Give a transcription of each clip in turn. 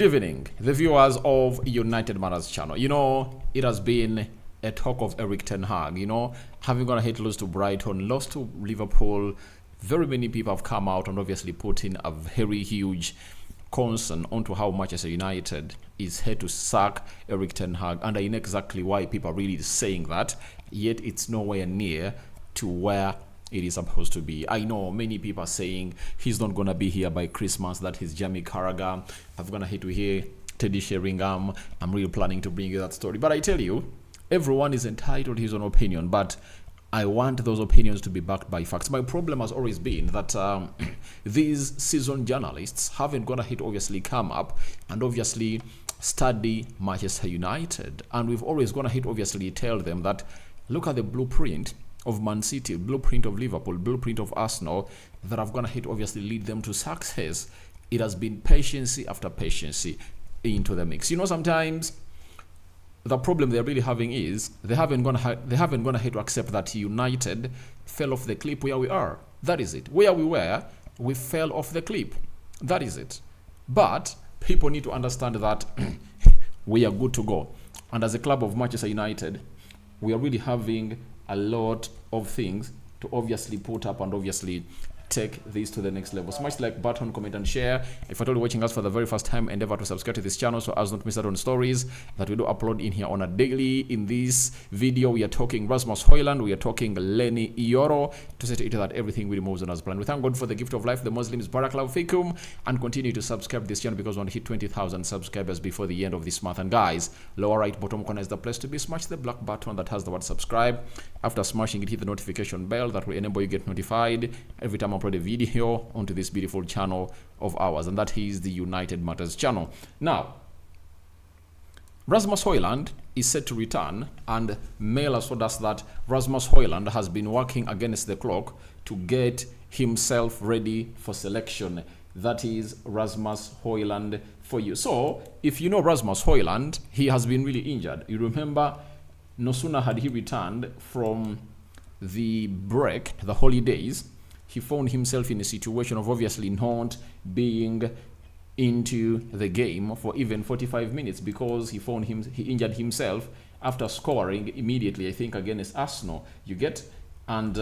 Good evening, the viewers of United Matters channel. It has been a talk of Erik Ten Hag, having gone ahead, lost to Brighton, lost to Liverpool. Very many people have come out and obviously put in a very huge concern onto how Manchester United is here to sack Erik Ten Hag, and I know exactly why people are really saying that, yet it's nowhere near to where it is supposed to be. I know many people are saying he's not going to be here by Christmas, that he's Jamie Carragher. I've gonna hate to hear Teddy Sheringham. I'm really planning to bring you that story. But I tell you, everyone is entitled to his own opinion, but I want those opinions to be backed by facts. My problem has always been that these seasoned journalists haven't gone ahead obviously come up and obviously study Manchester United. And we've always gone ahead obviously tell them that look at the blueprint of Man City, blueprint of Liverpool, blueprint of Arsenal that have gone ahead obviously lead them to success. It has been patience after patience into the mix. Sometimes the problem they're really having is they haven't gone ahead to accept that United fell off the cliff where we are. That is it. Where we were, we fell off the cliff. That is it. But people need to understand that we are good to go. And as a club of Manchester United, we are really having a lot of things to obviously put up and obviously take this to the next level. Smash like button, comment and share. If you're totally watching us for the very first time, endeavor to subscribe to this channel so as not miss out on stories that we do upload in here on a daily. In this video, we are talking Rasmus Højlund, we are talking Lenny Yoro, to say to it that everything really moves on as planned. We thank God for the gift of life, the Muslims, Barakallahu Fikum, and continue to subscribe to this channel because we want to hit 20,000 subscribers before the end of this month. And guys, lower right bottom corner is the place to be. Smash the black button that has the word subscribe. After smashing it, hit the notification bell that will enable you get notified every time I upload a video onto this beautiful channel of ours, and that is the United Matters channel. Now, Rasmus Højlund is set to return, and Mail has told us that Rasmus Højlund has been working against the clock to get himself ready for selection. That is Rasmus Højlund for you. So, if you know Rasmus Højlund, he has been really injured. You remember, no sooner had he returned from the break, the holidays, he found himself in a situation of obviously not being into the game for even 45 minutes because he injured himself after scoring immediately, I think, against Arsenal. You get? And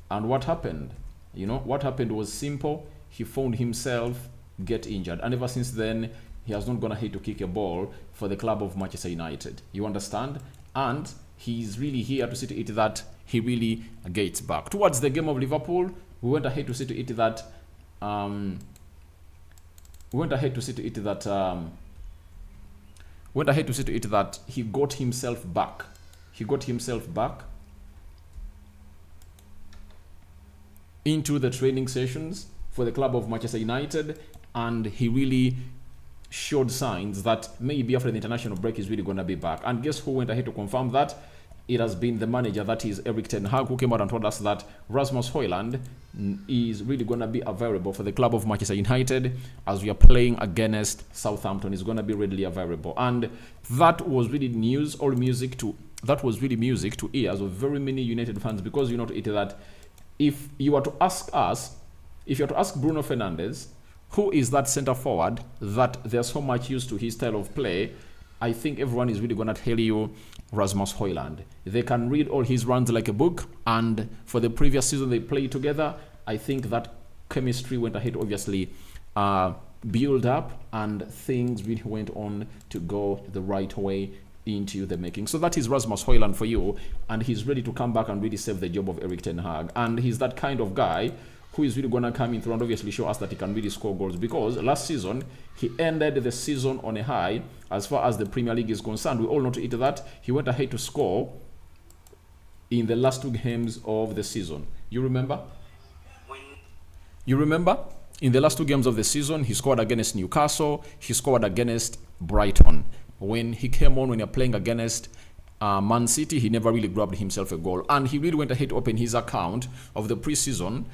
what happened? What happened was simple. He found himself get injured, and ever since then he has not gone ahead to kick a ball for the club of Manchester United. You understand? And he's really here to see to it that he really gets back. Towards the game of Liverpool, we went ahead to see to it that he got himself back. He got himself back into the training sessions for the club of Manchester United, and he really showed signs that maybe after the international break he's really going to be back. And guess who went ahead to confirm that? It has been the manager, that is Erik Ten Hag, who came out and told us that Rasmus Højlund is really going to be available for the club of Manchester United as we are playing against Southampton. Is going to be readily available, and that was really news, all music to that was really music to ears of very many United fans, because that if you were to ask us, if you were to ask Bruno Fernandes, who is that center forward that they're so much used to his style of play, I think everyone is really going to tell you Rasmus Højlund. They can read all his runs like a book, and for the previous season they played together, I think that chemistry went ahead obviously build up, and things really went on to go the right way into the making. So that is Rasmus Højlund for you, and he's ready to come back and really save the job of Erik Ten Hag. And he's that kind of guy who is really going to come in through and obviously show us that he can really score goals, because last season he ended the season on a high as far as the Premier League is concerned. We all know to it that he went ahead to score in the last two games of the season. You remember? In the last two games of the season, he scored against Newcastle, he scored against Brighton. When he came on, when you're playing against Man City, he never really grabbed himself a goal, and he really went ahead to open his account of the preseason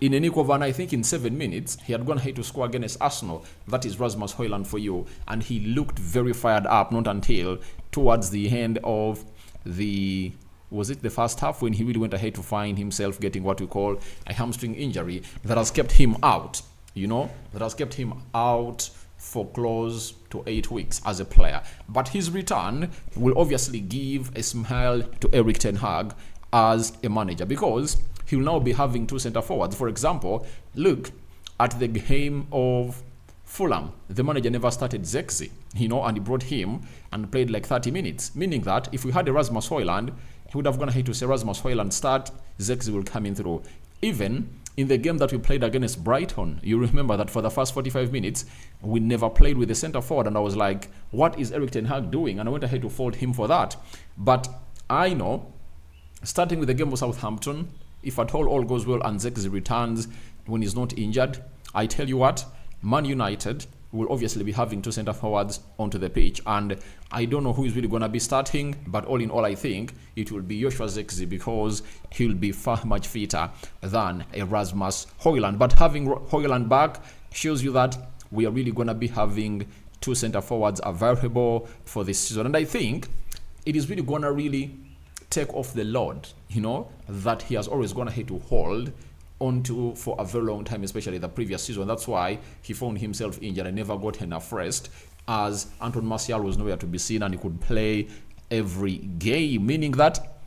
in an equal van. I think in 7 minutes, he had gone ahead to score against Arsenal. That is Rasmus Højlund for you. And he looked very fired up, not until towards the end of the Was it the first half when he really went ahead to find himself getting what we call a hamstring injury that has kept him out, that has kept him out for close to 8 weeks as a player. But his return will obviously give a smile to Erik ten Hag as a manager, because he'll now be having 2 center forwards. For example, look at the game of Fulham. The manager never started Zexi, and he brought him and played like 30 minutes, meaning that if we had a Rasmus Højlund, he would have gone ahead to say Rasmus Højlund start, Zexi will come in through. Even in the game that we played against Brighton, you remember that for the first 45 minutes, we never played with the center forward, and I was like, what is Erik ten Hag doing? And I went ahead to fault him for that. But I know, starting with the game of Southampton, if at all goes well and Zexi returns when he's not injured, I tell you what, Man United will obviously be having 2 center forwards onto the pitch, and I don't know who is really going to be starting, but all in all, I think it will be Joshua Zexi, because he'll be far much fitter than a Rasmus Højlund. But having Højlund back shows you that we are really going to be having 2 center forwards available for this season, and I think it is really going to really take off the load, that he has always gone ahead to hold onto for a very long time, especially the previous season. That's why he found himself injured and never got enough rest, as Anton Martial was nowhere to be seen and he could play every game, meaning that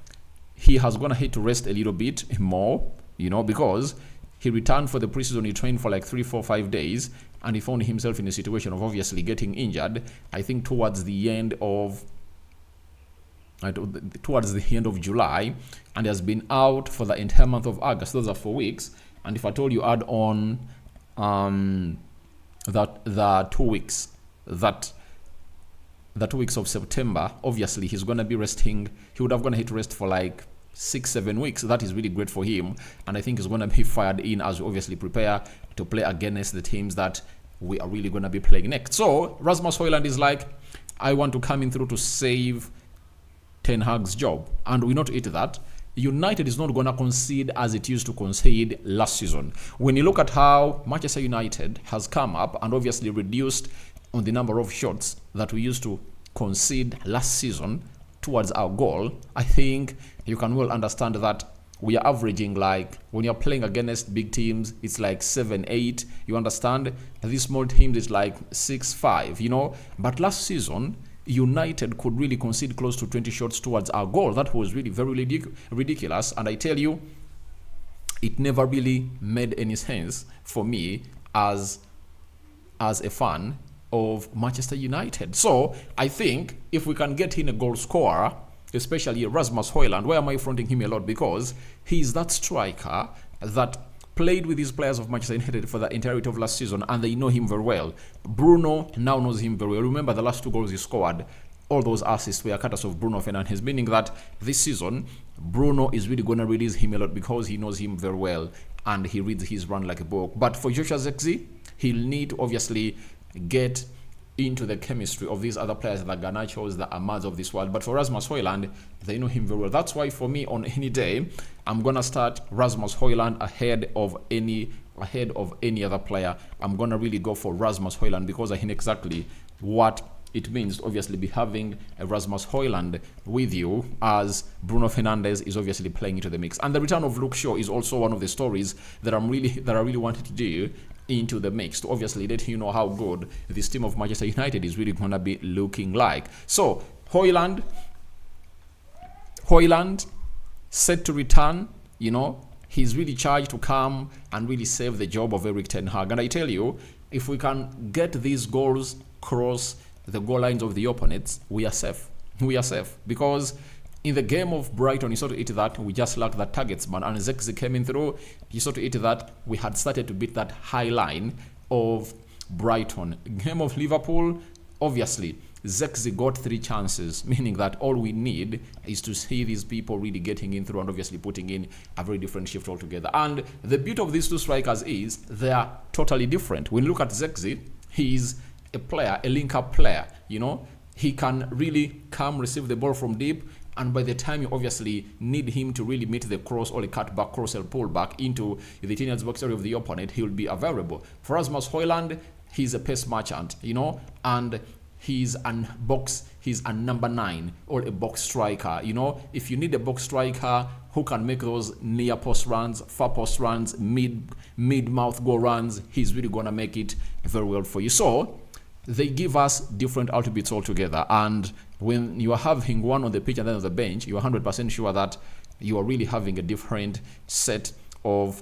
he has gone ahead to rest a little bit more, because he returned for the preseason. He trained for like 3, 4, 5 days, and he found himself in a situation of obviously getting injured, I think towards the end of July, and has been out for the entire month of August. Those are 4 weeks, and if I told you add on the 2 weeks, that the 2 weeks of September, obviously he's going to be resting. He would have gone ahead to rest for like 6, 7 weeks. That is really great for him, and I think he's going to be fired in as we obviously prepare to play against the teams that we are really going to be playing next. So Rasmus Højlund is like, I want to come in through to save Ten Hag's job, and we not eat that. United is not going to concede as it used to concede last season. When you look at how Manchester United has come up and obviously reduced on the number of shots that we used to concede last season towards our goal, I think you can well understand that we are averaging, like, when you're playing against big teams, it's like 7, 8. You understand? These small teams, it's like 6, 5, But last season, United could really concede close to 20 shots towards our goal. That was really very ridiculous, and I tell you, it never really made any sense for me as a fan of Manchester United. So I think if we can get in a goal scorer, especially Rasmus Højlund, why am I fronting him a lot? Because he's that striker that played with these players of Manchester United for the entirety of last season, and they know him very well. Bruno now knows him very well. Remember the last 2 goals he scored, all those assists were courtesy of Bruno Fernandes, meaning that this season, Bruno is really going to release him a lot because he knows him very well and he reads his run like a book. But for Joshua Zexi, he'll need to obviously get into the chemistry of these other players, the Garnachos, the Amads of this world. But for Rasmus Højlund, they know him very well. That's why for me, on any day, I'm gonna start Rasmus Højlund ahead of any other player. I'm gonna really go for Rasmus Højlund because I know exactly what it means to obviously be having a Rasmus Højlund with you, as Bruno Fernandes is obviously playing into the mix. And the return of Luke Shaw is also one of the stories that I really wanted to do into the mix, to obviously let you know how good this team of Manchester United is really gonna be looking like. So Højlund set to return. He's really charged to come and really save the job of Erik ten Hag. And I tell you, if we can get these goals cross the goal lines of the opponents, we are safe. We are safe, because in the game of Brighton, you saw to it that we just lacked that targets man, and Zexi came in through. You saw to it that we had started to beat that high line of Brighton. Game of Liverpool, obviously, Zexi got 3 chances, meaning that all we need is to see these people really getting in through and obviously putting in a very different shift altogether. And the beauty of these 2 strikers is they are totally different. When you look at Zexi, he's a player, a link-up player. He can really come, receive the ball from deep, and by the time you obviously need him to really meet the cross or the cutback, cross or pull back into the 10-yard box area of the opponent, he will be available. For Rasmus Højlund, he's a pace merchant, and He's a number 9 or a box striker. You know, if you need a box striker who can make those near post runs, far post runs, mid mouth goal runs, he's really gonna make it very well for you. So they give us different attributes altogether, and when you are having one on the pitch and then on the bench, you are 100% sure that you are really having a different set of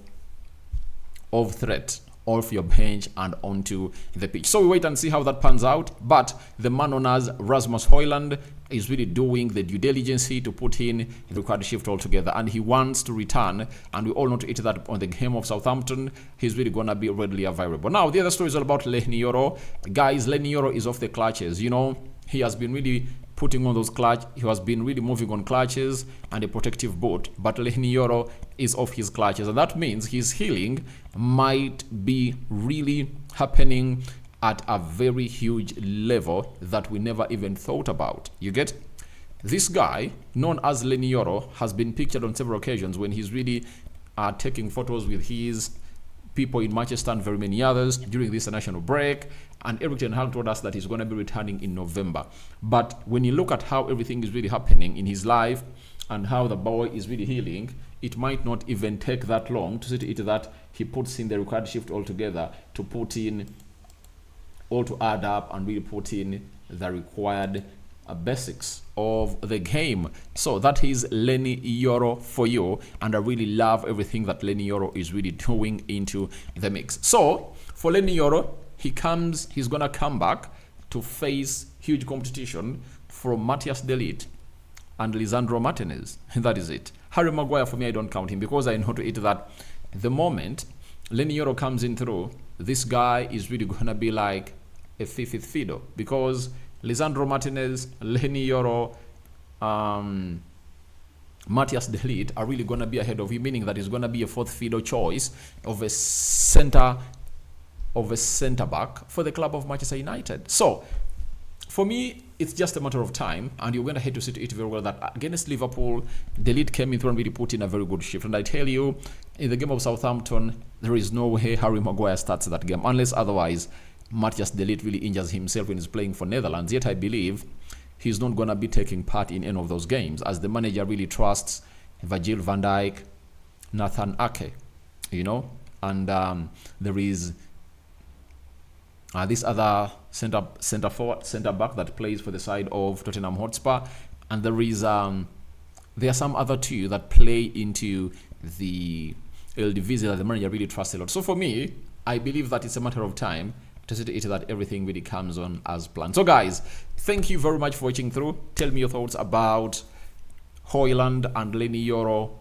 threat off your bench and onto the pitch. So we wait and see how that pans out. But the man known as Rasmus Højlund is really doing the due diligence to put in the required shift altogether, and he wants to return, and we all know to it that on the game of Southampton he's really gonna be readily available. Now the other story is all about Lenny Yoro. Guys, Lenny Yoro is off the clutches. You know, he has been really putting on those clutch. He has been really moving on clutches and a protective boot, but Lenny Yoro is off his clutches, and that means his healing might be really happening at a very huge level that we never even thought about. You get? This guy, known as Lenny Yoro, has been pictured on several occasions when he's really taking photos with his people in Manchester and very many others during this international break. And Erik told us that he's going to be returning in November. But when you look at how everything is really happening in his life and how the boy is really healing, it might not even take that long to see to it that he puts in the required shift altogether to put in all to add up and really put in the required basics of the game. So that is Lenny Yoro for you, and I really love everything that Lenny Yoro is really doing into the mix. So for Lenny Yoro, he's gonna come back to face huge competition from Matthias de Ligt and Lisandro Martinez. That is it. Harry Maguire, for me, I don't count him because I know to it that the moment Lenny Yoro comes in through, this guy is really gonna be like a fifth fiddle, because Lisandro Martinez, Lenny Yoro, Matthias de Ligt are really gonna be ahead of him, meaning that he's gonna be a fourth fiddle choice of a center back for the club of Manchester United. So for me, it's just a matter of time, and you're going to have to see to it very well that against Liverpool, de Ligt came in through and really put in a very good shift. And I tell you, in the game of Southampton, there is no way Harry Maguire starts that game, unless otherwise Matthias de Ligt really injures himself when he's playing for Netherlands. Yet I believe he's not going to be taking part in any of those games, as the manager really trusts Virgil van Dijk, Nathan Ake, you know, and there is this other centre back that plays for the side of Tottenham Hotspur, and there are some other two that play into the Eredivisie that the manager really trusts a lot. So for me, I believe that it's a matter of time to see to it that everything really comes on as planned. So guys, thank you very much for watching through. Tell me your thoughts about Højlund and Lenny Yoro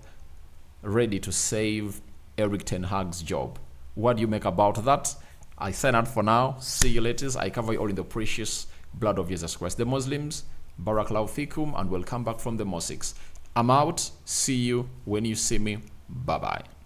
ready to save Erik ten Hag's job. What do you make about that? I sign out for now. See you later. I cover you all in the precious blood of Jesus Christ. The Muslims, Barakallahu fikum, and we'll come back from the mosques. I'm out. See you when you see me. Bye-bye.